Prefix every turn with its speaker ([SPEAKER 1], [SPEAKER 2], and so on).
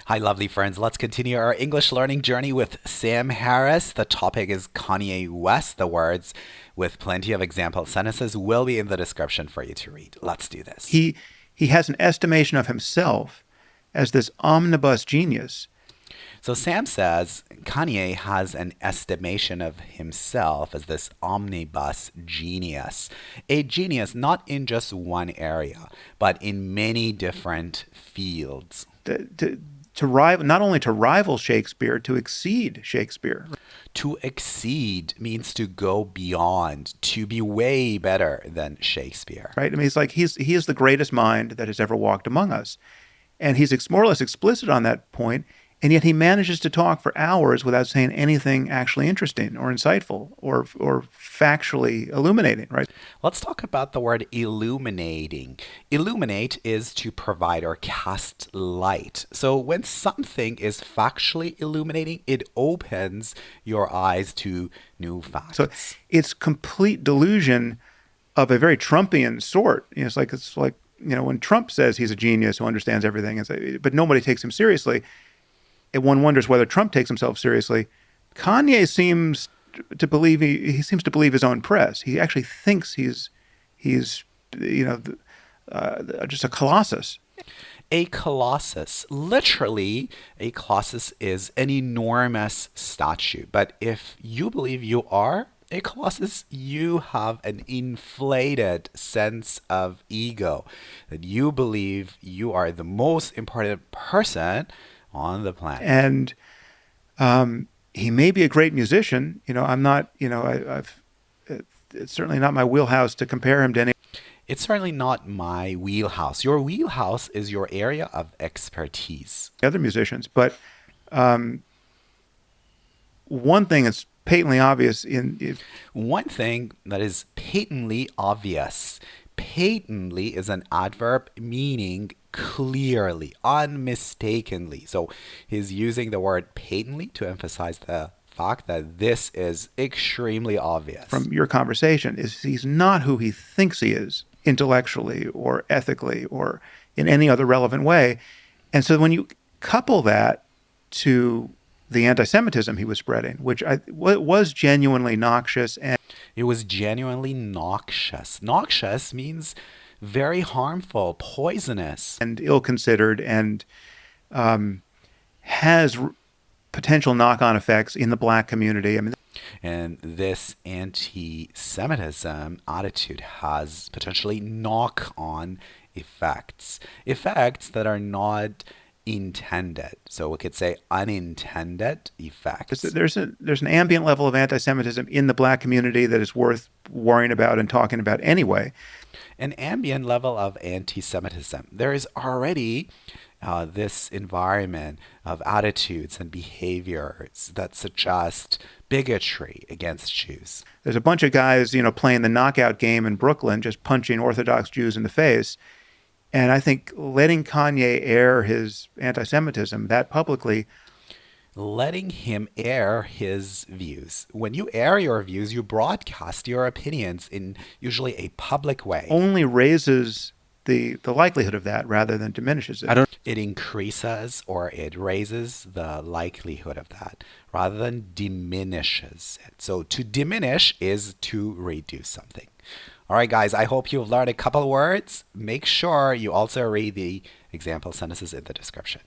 [SPEAKER 1] Hi, lovely friends. Let's continue our English learning journey with Sam Harris. The topic is Kanye West. The words with plenty of example sentences will be in the description for you to read. Let's do this.
[SPEAKER 2] He has an estimation of himself as this omnibus genius.
[SPEAKER 1] So Sam says Kanye has an estimation of himself as this omnibus genius. A genius not in just one area, but in many different fields.
[SPEAKER 2] To rival, not only to rival Shakespeare, to exceed Shakespeare.
[SPEAKER 1] To exceed means to go beyond, to be way better than Shakespeare.
[SPEAKER 2] Right? I mean, he is the greatest mind that has ever walked among us, and he's more or less explicit on that point. And yet he manages to talk for hours without saying anything actually interesting or insightful or factually illuminating, right?
[SPEAKER 1] Let's talk about the word illuminating. Illuminate is to provide or cast light. So when something is factually illuminating, it opens your eyes to new facts.
[SPEAKER 2] So it's complete delusion of a very Trumpian sort. It's like when Trump says he's a genius who understands everything, but nobody takes him seriously. And one wonders whether Trump takes himself seriously. Kanye seems to believe he seems to believe his own press. He actually thinks he's just a colossus.
[SPEAKER 1] A colossus. Literally, a colossus is an enormous statue. But if you believe you are a colossus, you have an inflated sense of ego, that you believe you are the most important person on the planet.
[SPEAKER 2] And he may be a great musician. I'm not. It's certainly not my wheelhouse to compare him to any.
[SPEAKER 1] It's certainly not my wheelhouse. Your wheelhouse is your area of expertise.
[SPEAKER 2] Other musicians, but one thing that's patently obvious
[SPEAKER 1] one thing that is patently obvious. Patently is an adverb meaning clearly, unmistakably. So he's using the word patently to emphasize the fact that this is extremely obvious.
[SPEAKER 2] From your conversation is he's not who he thinks he is intellectually or ethically or in any other relevant way. And so when you couple that to the anti-Semitism he was spreading, which was genuinely noxious. And
[SPEAKER 1] it was genuinely noxious. Noxious means very harmful, poisonous.
[SPEAKER 2] And ill-considered and has potential knock-on effects in the black community. I mean,
[SPEAKER 1] and this anti-Semitism attitude has potentially knock-on effects. Effects that are not intended. So we could say unintended effects.
[SPEAKER 2] There's an ambient level of anti-Semitism in the black community that is worth worrying about and talking about anyway.
[SPEAKER 1] An ambient level of anti-Semitism. There is already this environment of attitudes and behaviors that suggest bigotry against Jews.
[SPEAKER 2] There's a bunch of guys, playing the knockout game in Brooklyn, just punching Orthodox Jews in the face. And I think letting Kanye air his anti-Semitism that publicly,
[SPEAKER 1] letting him air his views. When you air your views, you broadcast your opinions in usually a public way.
[SPEAKER 2] Only raises the likelihood of that rather than diminishes it.
[SPEAKER 1] It increases or it raises the likelihood of that rather than diminishes it. So to diminish is to reduce something. All right, guys, I hope you've learned a couple words. Make sure you also read the example sentences in the description.